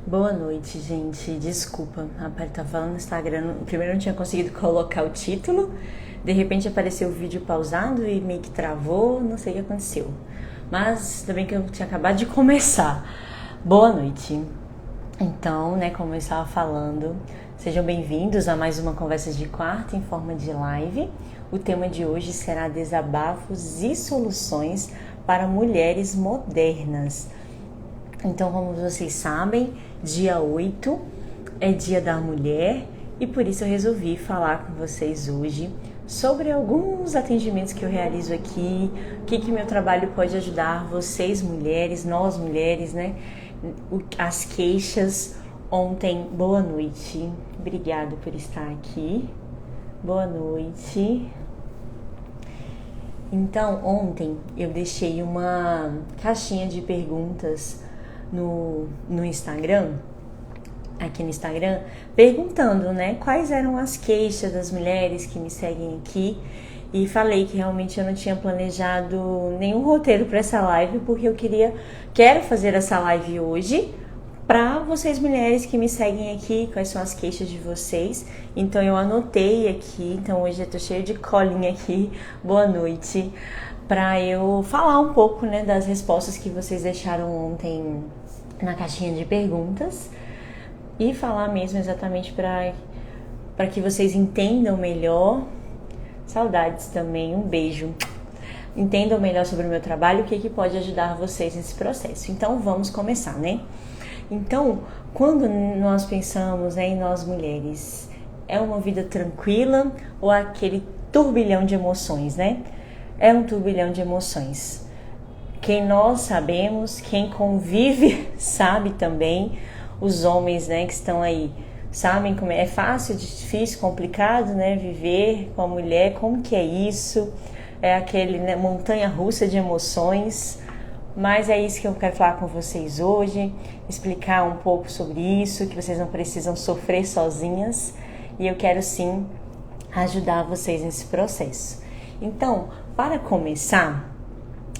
Boa noite, gente. Desculpa, rapaz, tá falando no Instagram. Primeiro não tinha conseguido colocar o título. De repente apareceu o vídeo pausado e meio que travou. Não sei o que aconteceu. Mas também que eu tinha acabado de começar. Boa noite. Então, como eu estava falando, sejam bem-vindos a mais uma conversa de quarta em forma de live. O tema de hoje será desabafos e soluções para mulheres modernas. Então, como vocês sabem, dia 8 é dia da mulher e por isso eu resolvi falar com vocês hoje sobre alguns atendimentos que eu realizo aqui, o que meu trabalho pode ajudar vocês mulheres, nós mulheres, as queixas. Ontem, boa noite, obrigado por estar aqui, boa noite. Então, ontem eu deixei uma caixinha de perguntas no Instagram, aqui no Instagram, perguntando, quais eram as queixas das mulheres que me seguem aqui, e falei que realmente eu não tinha planejado nenhum roteiro para essa live, porque quero fazer essa live hoje para vocês mulheres que me seguem aqui, quais são as queixas de vocês. Então eu anotei aqui, então hoje eu tô cheio de colinha aqui, boa noite, para eu falar um pouco, das respostas que vocês deixaram ontem na caixinha de perguntas e falar mesmo exatamente para que vocês entendam melhor. Saudades também, um beijo. Entendam melhor sobre o meu trabalho, o que pode ajudar vocês nesse processo. Então vamos começar, Então, quando nós pensamos em nós mulheres, é uma vida tranquila ou aquele turbilhão de emoções, É um turbilhão de emoções. Quem nós sabemos, quem convive sabe também, os homens, que estão aí, sabem como é fácil, difícil, complicado, viver com a mulher, como que é isso, é aquele montanha-russa de emoções, mas é isso que eu quero falar com vocês hoje, explicar um pouco sobre isso, que vocês não precisam sofrer sozinhas, e eu quero sim ajudar vocês nesse processo. Então, para começar,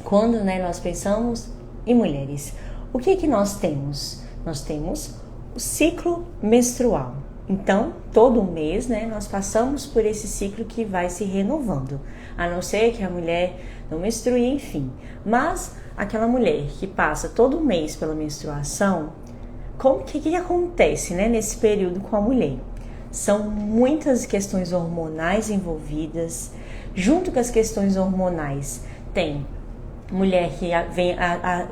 quando nós pensamos em mulheres, o que nós temos? Nós temos o ciclo menstrual. Então, todo mês, nós passamos por esse ciclo que vai se renovando, a não ser que a mulher não menstrue, enfim. Mas aquela mulher que passa todo mês pela menstruação, o que acontece, nesse período com a mulher? São muitas questões hormonais envolvidas. Junto com as questões hormonais, tem mulher que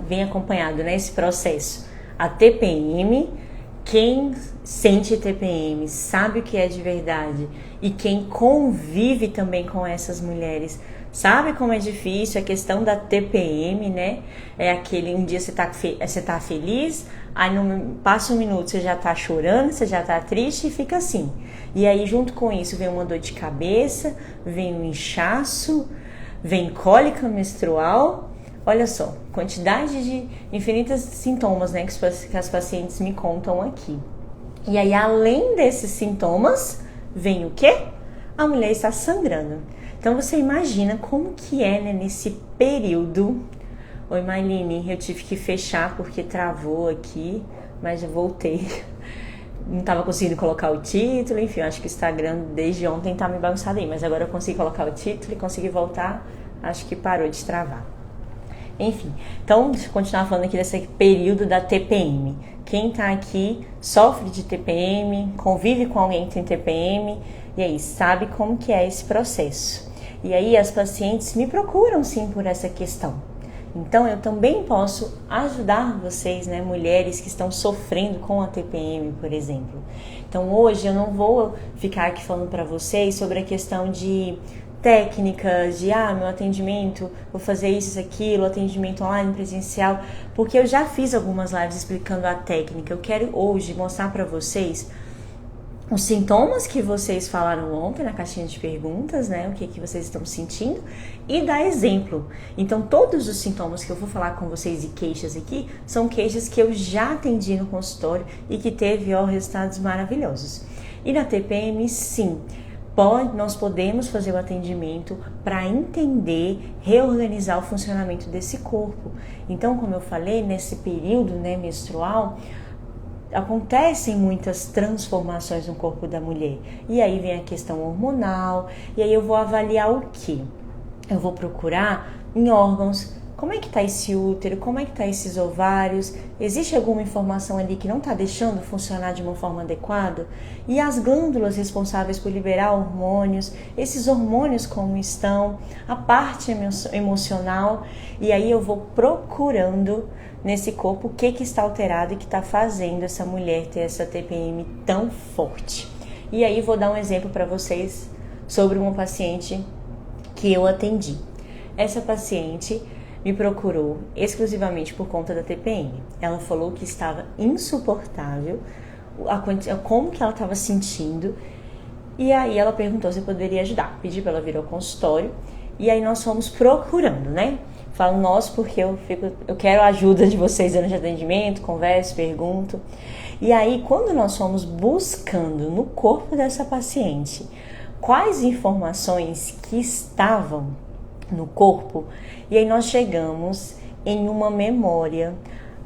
vem acompanhado nesse processo a TPM. Quem sente TPM sabe o que é de verdade, e quem convive também com essas mulheres sabe como é difícil a questão da TPM, É aquele, um dia você tá feliz, aí passa um minuto você já tá chorando, você já tá triste e fica assim. E aí junto com isso vem uma dor de cabeça, vem um inchaço, vem cólica menstrual. Olha só, quantidade de infinitos sintomas, que as pacientes me contam aqui. E aí, além desses sintomas, vem o quê? A mulher está sangrando. Então, você imagina como que é, nesse período. Oi, Marlene, eu tive que fechar porque travou aqui, mas já voltei. Não estava conseguindo colocar o título, enfim, acho que o Instagram desde ontem tá me bagunçado aí, mas agora eu consegui colocar o título e consegui voltar, acho que parou de travar. Enfim, então, deixa eu continuar falando aqui desse período da TPM. Quem tá aqui sofre de TPM, convive com alguém que tem TPM, e aí sabe como que é esse processo. E aí as pacientes me procuram sim por essa questão. Então eu também posso ajudar vocês, mulheres que estão sofrendo com a TPM, por exemplo. Então hoje eu não vou ficar aqui falando para vocês sobre a questão de técnicas, de meu atendimento, vou fazer isso, aquilo, atendimento online, presencial, porque eu já fiz algumas lives explicando a técnica. Eu quero hoje mostrar para vocês os sintomas que vocês falaram ontem na caixinha de perguntas, o que vocês estão sentindo, e dar exemplo. Então, todos os sintomas que eu vou falar com vocês e queixas aqui, são queixas que eu já atendi no consultório e que teve resultados maravilhosos. E na TPM, sim, nós podemos fazer o atendimento para entender, reorganizar o funcionamento desse corpo. Então, como eu falei, nesse período menstrual, acontecem muitas transformações no corpo da mulher. E aí vem a questão hormonal, e aí eu vou avaliar o quê? Eu vou procurar em órgãos, como é que está esse útero, como é que está esses ovários, existe alguma informação ali que não está deixando funcionar de uma forma adequada? E as glândulas responsáveis por liberar hormônios, esses hormônios como estão, a parte emocional, e aí eu vou procurando nesse corpo o que está alterado e que está fazendo essa mulher ter essa TPM tão forte. E aí vou dar um exemplo para vocês sobre uma paciente que eu atendi. Essa paciente me procurou exclusivamente por conta da TPM. Ela falou que estava insuportável, como que ela estava sentindo, e aí ela perguntou se eu poderia ajudar. Pedi para ela vir ao consultório, e aí nós fomos procurando, né? Falo nós porque eu quero a ajuda de vocês durante o atendimento, converso, pergunto. E aí, quando nós fomos buscando no corpo dessa paciente quais informações que estavam no corpo, e aí nós chegamos em uma memória,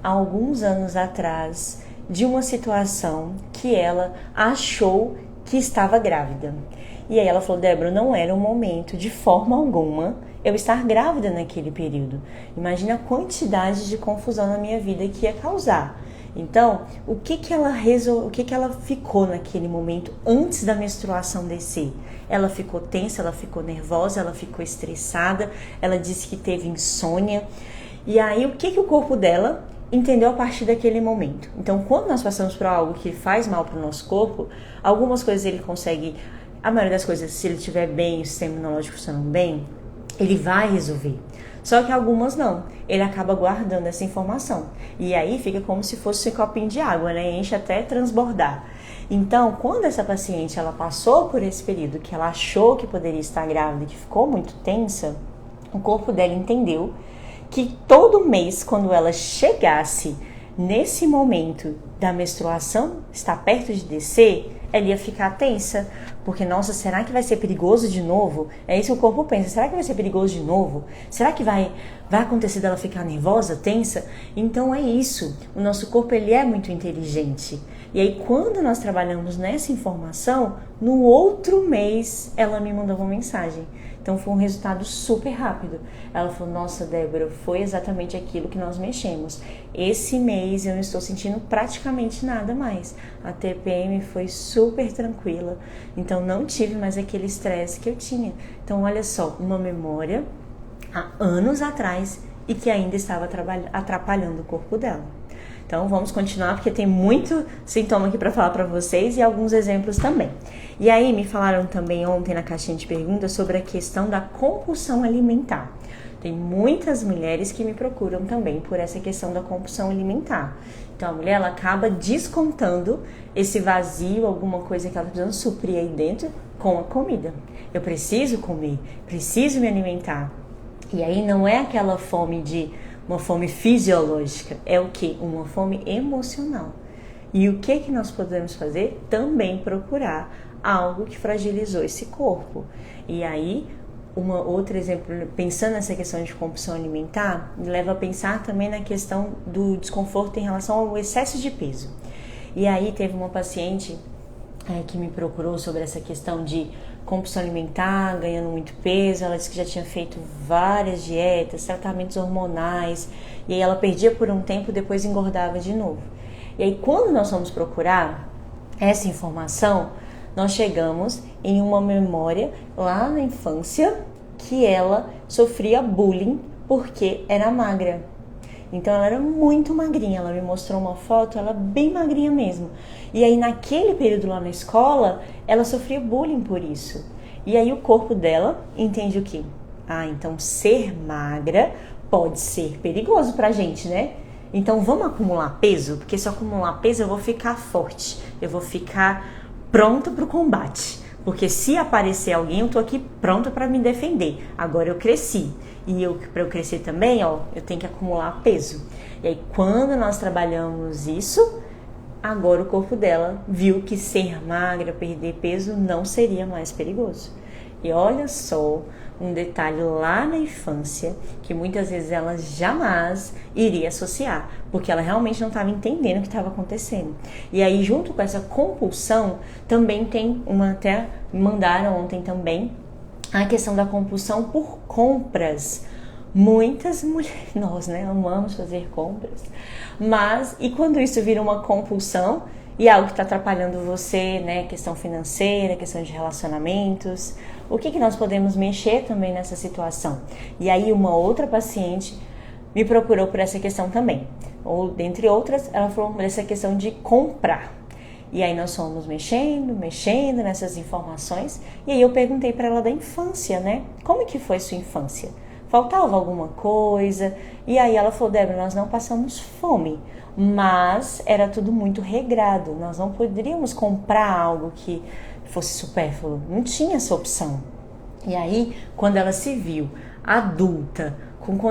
há alguns anos atrás, de uma situação que ela achou que estava grávida. E aí ela falou: Débora, não era o momento, de forma alguma, eu estar grávida naquele período. Imagina a quantidade de confusão na minha vida que ia causar. Então, o que ela ficou naquele momento antes da menstruação descer? Ela ficou tensa, ela ficou nervosa, ela ficou estressada, ela disse que teve insônia. E aí, o que o corpo dela entendeu a partir daquele momento? Então, quando nós passamos por algo que faz mal para o nosso corpo, algumas coisas ele consegue, a maioria das coisas, se ele estiver bem, o sistema imunológico funcionando bem, ele vai resolver. Só que algumas não, ele acaba guardando essa informação. E aí fica como se fosse um copinho de água, né? Enche até transbordar. Então, quando essa paciente ela passou por esse período que ela achou que poderia estar grávida e que ficou muito tensa, o corpo dela entendeu que todo mês, quando ela chegasse nesse momento da menstruação, está perto de descer, ela ia ficar tensa, porque, nossa, será que vai ser perigoso de novo? É isso que o corpo pensa, será que vai ser perigoso de novo? Será que vai acontecer dela ficar nervosa, tensa? Então é isso, o nosso corpo ele é muito inteligente. E aí quando nós trabalhamos nessa informação, no outro mês ela me mandou uma mensagem. Então foi um resultado super rápido. Ela falou: nossa, Débora, foi exatamente aquilo que nós mexemos. Esse mês eu não estou sentindo praticamente nada mais. A TPM foi super tranquila. Então não tive mais aquele estresse que eu tinha. Então olha só, uma memória há anos atrás e que ainda estava atrapalhando o corpo dela. Então vamos continuar porque tem muito sintoma aqui para falar para vocês e alguns exemplos também. E aí me falaram também ontem na caixinha de perguntas sobre a questão da compulsão alimentar. Tem muitas mulheres que me procuram também por essa questão da compulsão alimentar. Então a mulher ela acaba descontando esse vazio, alguma coisa que ela está precisando suprir aí dentro com a comida. Eu preciso comer, preciso me alimentar. E aí não é aquela fome uma fome fisiológica, é o que? Uma fome emocional. E o que nós podemos fazer? Também procurar algo que fragilizou esse corpo. E aí, outro exemplo, pensando nessa questão de compulsão alimentar, me leva a pensar também na questão do desconforto em relação ao excesso de peso. E aí teve uma paciente que me procurou sobre essa questão de compulsão alimentar, ganhando muito peso. Ela disse que já tinha feito várias dietas, tratamentos hormonais, e aí ela perdia por um tempo, depois engordava de novo. E aí quando nós fomos procurar essa informação, nós chegamos em uma memória lá na infância que ela sofria bullying porque era magra. Então ela era muito magrinha, ela me mostrou uma foto, ela bem magrinha mesmo. E aí naquele período lá na escola, ela sofria bullying por isso. E aí o corpo dela entende o quê? Então ser magra pode ser perigoso pra gente, né? Então vamos acumular peso, porque se eu acumular peso eu vou ficar forte, eu vou ficar pronta pro combate. Porque se aparecer alguém, eu tô aqui pronta para me defender. Agora eu cresci. E para eu crescer também, eu tenho que acumular peso. E aí, quando nós trabalhamos isso, agora o corpo dela viu que ser magra, perder peso, não seria mais perigoso. E olha só, um detalhe lá na infância, que muitas vezes ela jamais iria associar, porque ela realmente não estava entendendo o que estava acontecendo. E aí, junto com essa compulsão, também tem até me mandaram ontem também, a questão da compulsão por compras. Muitas mulheres, nós, né, amamos fazer compras, mas e quando isso vira uma compulsão e algo que está atrapalhando você, né, questão financeira, questão de relacionamentos, o que nós podemos mexer também nessa situação? E aí uma outra paciente me procurou por essa questão também, ou dentre outras, ela falou dessa questão de comprar. E aí nós fomos mexendo nessas informações, e aí eu perguntei para ela da infância, né, como que foi sua infância? Faltava alguma coisa? E aí ela falou, Débora, nós não passamos fome, mas era tudo muito regrado. Nós não poderíamos comprar algo que fosse supérfluo. Não tinha essa opção. E aí, quando ela se viu adulta,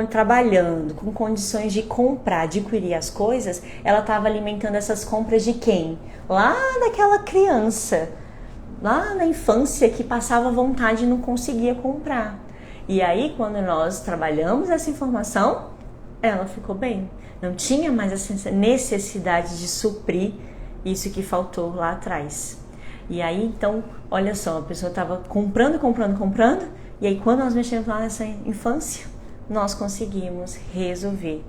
trabalhando, com condições de comprar, adquirir as coisas, ela estava alimentando essas compras de quem? Lá daquela criança, lá na infância, que passava vontade e não conseguia comprar. E aí, quando nós trabalhamos essa informação, ela ficou bem. Não tinha mais essa necessidade de suprir isso que faltou lá atrás. E aí, então, olha só, a pessoa estava comprando, e aí quando nós mexemos lá nessa infância, nós conseguimos resolver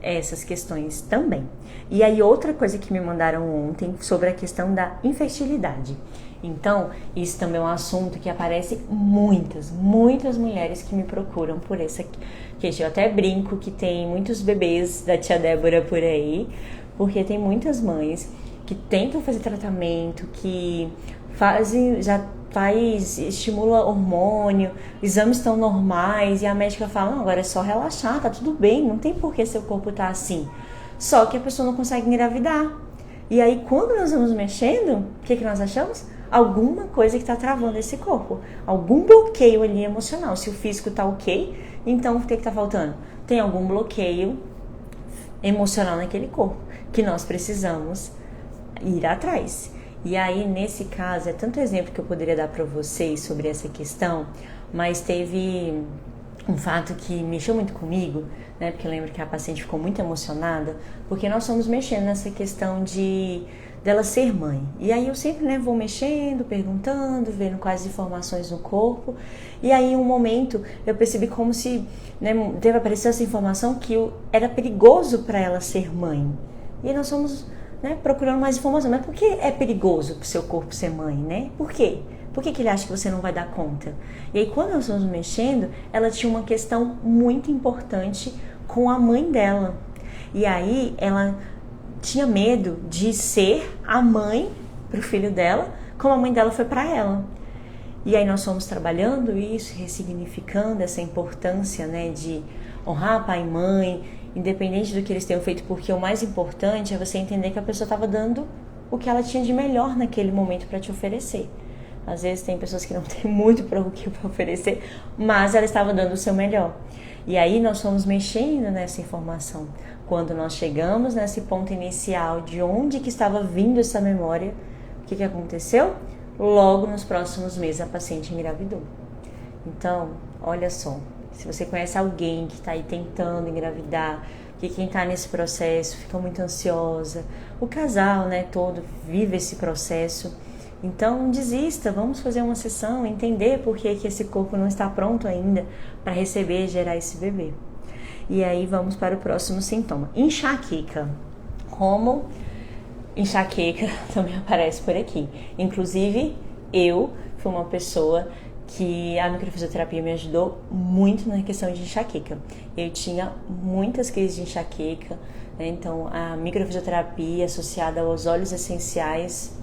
essas questões também. E aí, outra coisa que me mandaram ontem sobre a questão da infertilidade. Então, isso também é um assunto que aparece muitas mulheres que me procuram por essa questão. Eu até brinco que tem muitos bebês da tia Débora por aí, porque tem muitas mães que tentam fazer tratamento, que estimula hormônio, exames estão normais, e a médica fala, não, agora é só relaxar, tá tudo bem, não tem por que seu corpo tá assim. Só que a pessoa não consegue engravidar. E aí, quando nós vamos mexendo, o que nós achamos? Alguma coisa que está travando esse corpo, algum bloqueio ali emocional. Se o físico está ok, então o que está faltando? Tem algum bloqueio emocional naquele corpo, que nós precisamos ir atrás. E aí, nesse caso, é tanto exemplo que eu poderia dar para vocês sobre essa questão, mas teve um fato que mexeu muito comigo, né? Porque eu lembro que a paciente ficou muito emocionada, porque nós fomos mexendo nessa questão dela ser mãe. E aí eu sempre, né, vou mexendo, perguntando, vendo quais informações no corpo. E aí, em um momento, eu percebi como se, né, deve aparecer essa informação que era perigoso para ela ser mãe. E nós fomos, né, procurando mais informação. Mas por que é perigoso para o seu corpo ser mãe, né? Por quê? Por que ele acha que você não vai dar conta? E aí, quando nós fomos mexendo, ela tinha uma questão muito importante com a mãe dela. E aí, ela tinha medo de ser a mãe para o filho dela, como a mãe dela foi para ela. E aí nós fomos trabalhando isso, ressignificando essa importância, né, de honrar pai e mãe, independente do que eles tenham feito, porque o mais importante é você entender que a pessoa estava dando o que ela tinha de melhor naquele momento para te oferecer. Às vezes tem pessoas que não têm muito para oferecer, mas ela estava dando o seu melhor. E aí nós fomos mexendo nessa informação. Quando nós chegamos nesse ponto inicial de onde que estava vindo essa memória, o que aconteceu? Logo nos próximos meses a paciente engravidou. Então, olha só, se você conhece alguém que está aí tentando engravidar, que quem está nesse processo fica muito ansiosa, o casal, né, todo vive esse processo, então não desista, vamos fazer uma sessão, entender por que esse corpo não está pronto ainda para receber e gerar esse bebê. E aí vamos para o próximo sintoma, enxaqueca. Como enxaqueca também aparece por aqui. Inclusive, eu fui uma pessoa que a microfisioterapia me ajudou muito na questão de enxaqueca. Eu tinha muitas crises de enxaqueca, né? Então a microfisioterapia associada aos óleos essenciais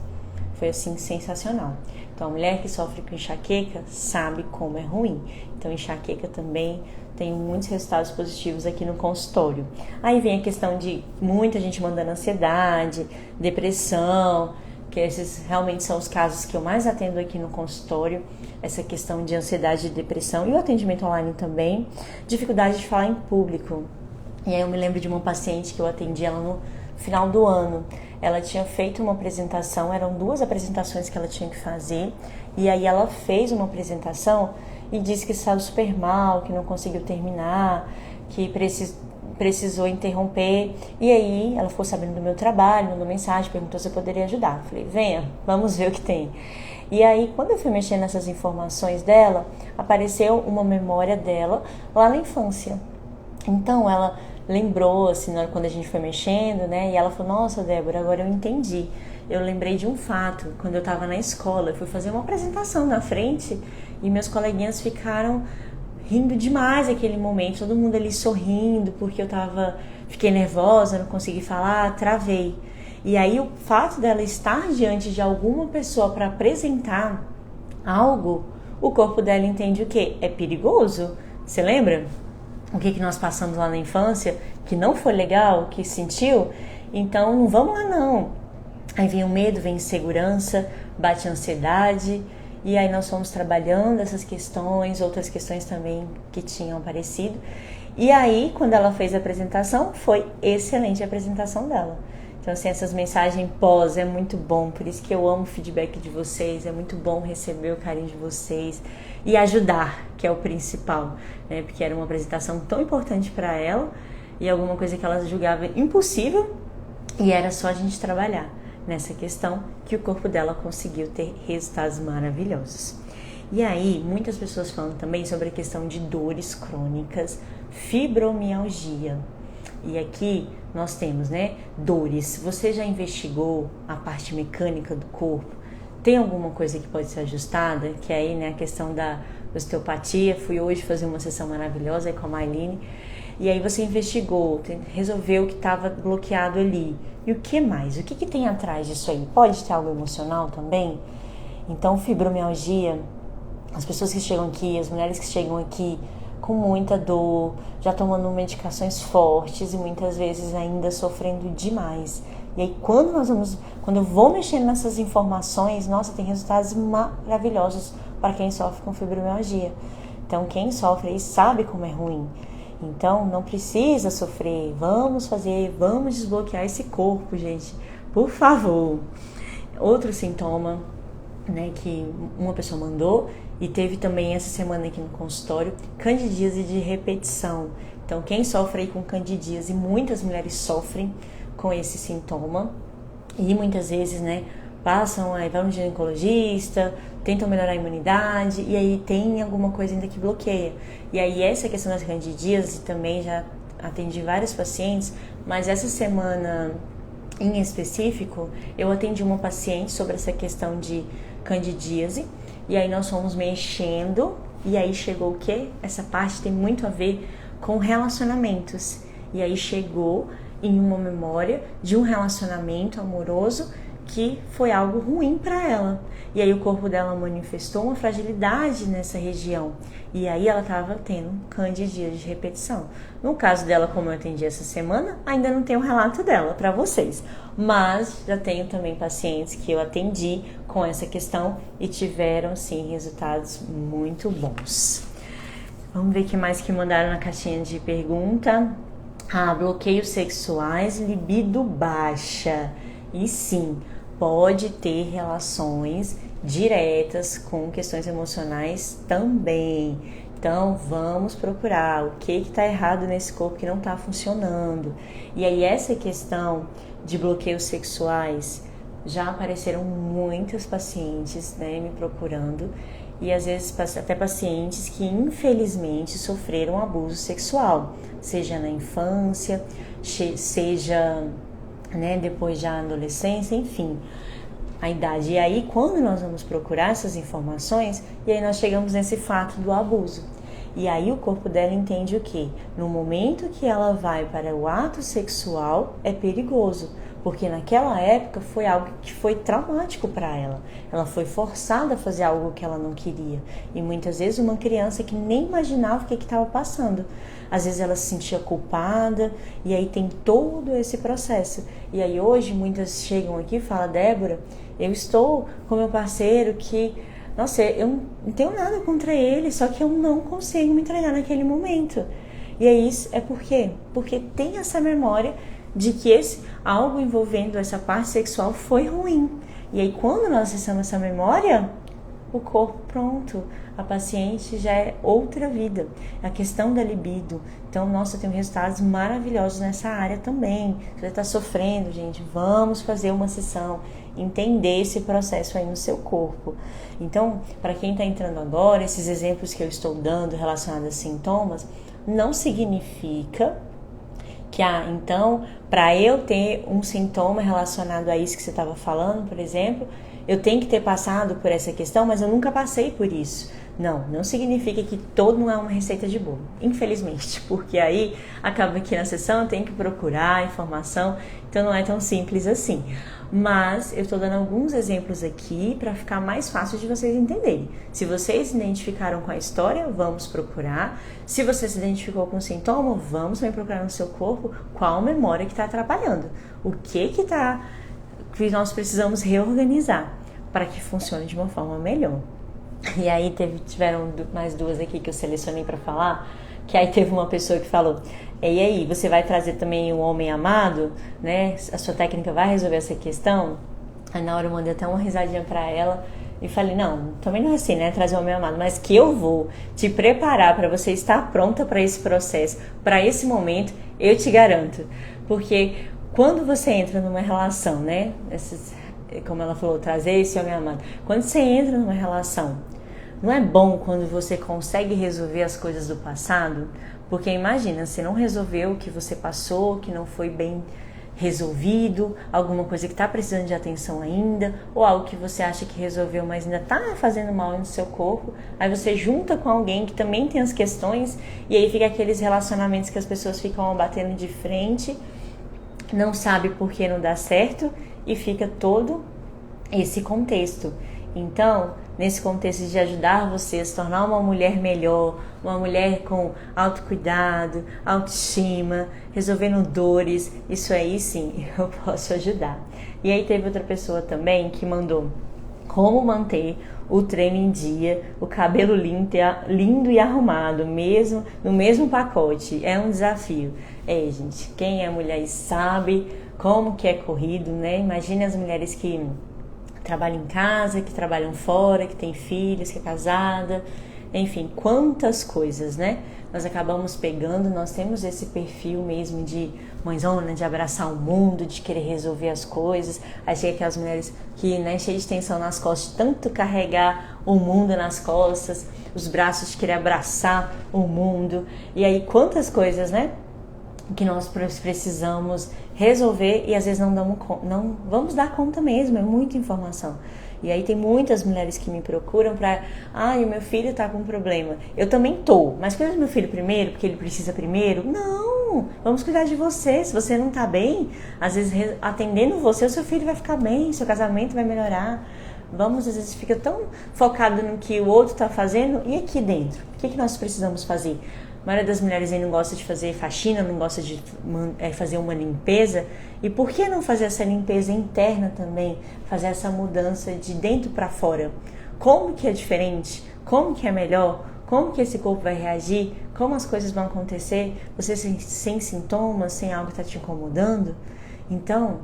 foi assim sensacional. Então a mulher que sofre com enxaqueca sabe como é ruim. Então enxaqueca também tem muitos resultados positivos aqui no consultório. Aí vem a questão de muita gente mandando ansiedade, depressão, que esses realmente são os casos que eu mais atendo aqui no consultório, essa questão de ansiedade e depressão, e o atendimento online também, dificuldade de falar em público. E aí eu me lembro de uma paciente que eu atendi ela no final do ano, ela tinha feito uma apresentação, eram 2 apresentações que ela tinha que fazer, e aí ela fez uma apresentação e disse que estava super mal, que não conseguiu terminar, que precisou interromper. E aí ela ficou sabendo do meu trabalho, mandou mensagem, perguntou se eu poderia ajudar. Eu falei, venha, vamos ver o que tem. E aí, quando eu fui mexer nessas informações dela, apareceu uma memória dela lá na infância. Então ela lembrou, assim, quando a gente foi mexendo, né? E ela falou, nossa, Débora, agora eu entendi. Eu lembrei de um fato, quando eu estava na escola, eu fui fazer uma apresentação na frente e meus coleguinhas ficaram rindo demais naquele momento, todo mundo ali sorrindo, porque fiquei nervosa, não consegui falar, travei. E aí o fato dela estar diante de alguma pessoa para apresentar algo, o corpo dela entende o quê? É perigoso. Você lembra? O que nós passamos lá na infância, que não foi legal, que sentiu? Então não vamos lá não. Aí vem o medo, vem a insegurança, bate a ansiedade, e aí nós fomos trabalhando essas questões, outras questões também que tinham aparecido. E aí, quando ela fez a apresentação, foi excelente a apresentação dela. Então, assim, essas mensagens pós é muito bom, por isso que eu amo o feedback de vocês, é muito bom receber o carinho de vocês e ajudar, que é o principal, né? Porque era uma apresentação tão importante para ela e alguma coisa que ela julgava impossível e era só a gente trabalhar nessa questão que o corpo dela conseguiu ter resultados maravilhosos. E aí, muitas pessoas falam também sobre a questão de dores crônicas, fibromialgia. E aqui nós temos, né, dores. Você já investigou a parte mecânica do corpo? Tem alguma coisa que pode ser ajustada? Que aí, né, a questão da osteopatia. Fui hoje fazer uma sessão maravilhosa aí com a Mailine. E aí você investigou, resolveu que estava bloqueado ali. E o que mais? O que tem atrás disso aí? Pode ter algo emocional também? Então, fibromialgia, as pessoas que chegam aqui, as mulheres que chegam aqui com muita dor, já tomando medicações fortes e muitas vezes ainda sofrendo demais. E aí quando eu vou mexendo nessas informações, nossa, tem resultados maravilhosos para quem sofre com fibromialgia. Então quem sofre aí sabe como é ruim. Então não precisa sofrer, vamos desbloquear esse corpo, gente, por favor. Outro sintoma, né, que uma pessoa mandou e teve também essa semana aqui no consultório, candidíase de repetição. Então quem sofre aí com candidíase, muitas mulheres sofrem com esse sintoma e muitas vezes, né, vão no ginecologista, tentam melhorar a imunidade e aí tem alguma coisa ainda que bloqueia. E aí essa questão das candidíase também já atendi vários pacientes, mas essa semana em específico eu atendi uma paciente sobre essa questão de candidíase e aí nós fomos mexendo e aí chegou o quê? Essa parte tem muito a ver com relacionamentos e aí chegou em uma memória de um relacionamento amoroso que foi algo ruim para ela. E aí o corpo dela manifestou uma fragilidade nessa região. E aí ela estava tendo candidíase de repetição. No caso dela, como eu atendi essa semana, ainda não tenho o relato dela para vocês. Mas já tenho também pacientes que eu atendi com essa questão e tiveram, sim, resultados muito bons. Vamos ver o que mais que mandaram na caixinha de pergunta. Bloqueios sexuais, libido baixa. E sim, pode ter relações diretas com questões emocionais também. Então, vamos procurar o que está errado nesse corpo que não está funcionando. E aí, essa questão de bloqueios sexuais, já apareceram muitas pacientes, né, me procurando. E às vezes até pacientes que infelizmente sofreram abuso sexual, seja na infância, seja, né, depois já na adolescência, enfim, a idade. E aí quando nós vamos procurar essas informações, e aí nós chegamos nesse fato do abuso. E aí o corpo dela entende o quê? No momento que ela vai para o ato sexual, é perigoso. Porque naquela época foi algo que foi traumático para ela. Ela foi forçada a fazer algo que ela não queria. E muitas vezes uma criança que nem imaginava o que estava passando. Às vezes ela se sentia culpada e aí tem todo esse processo. E aí hoje muitas chegam aqui e falam, Débora, eu estou com meu parceiro que, nossa, eu não tenho nada contra ele, só que eu não consigo me entregar naquele momento. E é isso, é por quê? Porque tem essa memória de que algo envolvendo essa parte sexual foi ruim. E aí quando nós acessamos essa memória, o corpo pronto, a paciente já é outra vida. A questão da libido. Então, nossa, tem resultados maravilhosos nessa área também. Você está sofrendo, gente, vamos fazer uma sessão, entender esse processo aí no seu corpo. Então, para quem está entrando agora, esses exemplos que eu estou dando relacionados a sintomas, não significa que, então, para eu ter um sintoma relacionado a isso que você estava falando, por exemplo, eu tenho que ter passado por essa questão, mas eu nunca passei por isso. Não significa que todo não é uma receita de bolo, infelizmente, porque aí acaba que na sessão eu tenho que procurar informação, então não é tão simples assim. Mas eu estou dando alguns exemplos aqui para ficar mais fácil de vocês entenderem. Se vocês se identificaram com a história, vamos procurar. Se você se identificou com o sintoma, vamos também procurar no seu corpo qual memória que está atrapalhando. O que nós precisamos reorganizar para que funcione de uma forma melhor. E aí tiveram mais duas aqui que eu selecionei para falar, que aí teve uma pessoa que falou, e aí, você vai trazer também o homem amado, né? A sua técnica vai resolver essa questão? Aí na hora eu mandei até uma risadinha para ela e falei, não, também não é assim, né? Trazer o homem amado, mas que eu vou te preparar para você estar pronta para esse processo, para esse momento, eu te garanto. Porque quando você entra numa relação, né? Como ela falou, trazer esse homem amado. Quando você entra numa relação, não é bom quando você consegue resolver as coisas do passado? Porque imagina, você não resolveu o que você passou, que não foi bem resolvido, alguma coisa que está precisando de atenção ainda, ou algo que você acha que resolveu, mas ainda está fazendo mal no seu corpo. Aí você junta com alguém que também tem as questões, e aí fica aqueles relacionamentos que as pessoas ficam batendo de frente, não sabe por que não dá certo, e fica todo esse contexto. Então, nesse contexto de ajudar você a se tornar uma mulher melhor, uma mulher com autocuidado, autoestima, resolvendo dores, isso aí sim, eu posso ajudar. E aí teve outra pessoa também que mandou como manter o treino em dia, o cabelo lindo e arrumado, mesmo no mesmo pacote. É um desafio. Gente, quem é mulher sabe como que é corrido, né? Imagine as mulheres que trabalham em casa, que trabalham fora, que tem filhos, que é casada, enfim, quantas coisas, né? Nós acabamos pegando, nós temos esse perfil mesmo de mãezona, de abraçar o mundo, de querer resolver as coisas. Aí chega aquelas mulheres que, né, cheias de tensão nas costas, tanto carregar o mundo nas costas, os braços de querer abraçar o mundo. E aí quantas coisas, né, que nós precisamos resolver e às vezes não vamos dar conta mesmo, é muita informação. E aí tem muitas mulheres que me procuram para, o meu filho tá com problema. Eu também tô, mas cuida do meu filho primeiro, porque ele precisa primeiro? Não, vamos cuidar de você. Se você não tá bem, às vezes atendendo você, o seu filho vai ficar bem, seu casamento vai melhorar. Às vezes fica tão focado no que o outro tá fazendo, e aqui dentro? O que nós precisamos fazer? A maioria das mulheres aí não gosta de fazer faxina, não gosta de fazer uma limpeza. E por que não fazer essa limpeza interna também? Fazer essa mudança de dentro para fora. Como que é diferente? Como que é melhor? Como que esse corpo vai reagir? Como as coisas vão acontecer? Você sem sintomas, sem algo que está te incomodando? Então,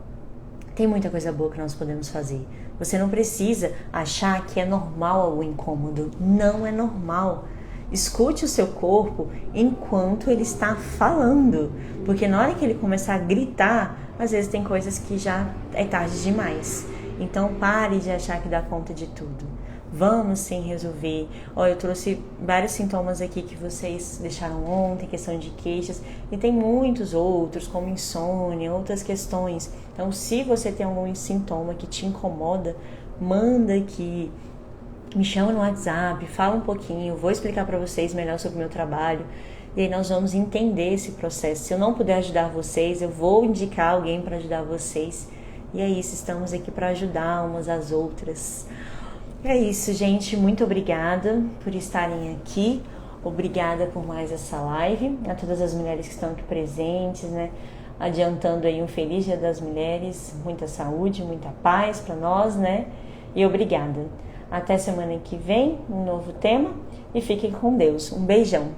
tem muita coisa boa que nós podemos fazer. Você não precisa achar que é normal o incômodo. Não é normal. Escute o seu corpo enquanto ele está falando, porque na hora que ele começar a gritar, às vezes tem coisas que já é tarde demais. Então pare de achar que dá conta de tudo. Vamos sim resolver. Eu trouxe vários sintomas aqui que vocês deixaram ontem, questão de queixas, e tem muitos outros, como insônia, outras questões. Então, se você tem algum sintoma que te incomoda, manda aqui. Me chama no WhatsApp, fala um pouquinho, vou explicar para vocês melhor sobre o meu trabalho, e aí nós vamos entender esse processo. Se eu não puder ajudar vocês, eu vou indicar alguém para ajudar vocês. E é isso, estamos aqui para ajudar umas às outras. É isso, gente, muito obrigada por estarem aqui, obrigada por mais essa live, a todas as mulheres que estão aqui presentes, né? Adiantando aí um feliz Dia das Mulheres, muita saúde, muita paz para nós, né? E obrigada. Até semana que vem, um novo tema, e fiquem com Deus. Um beijão.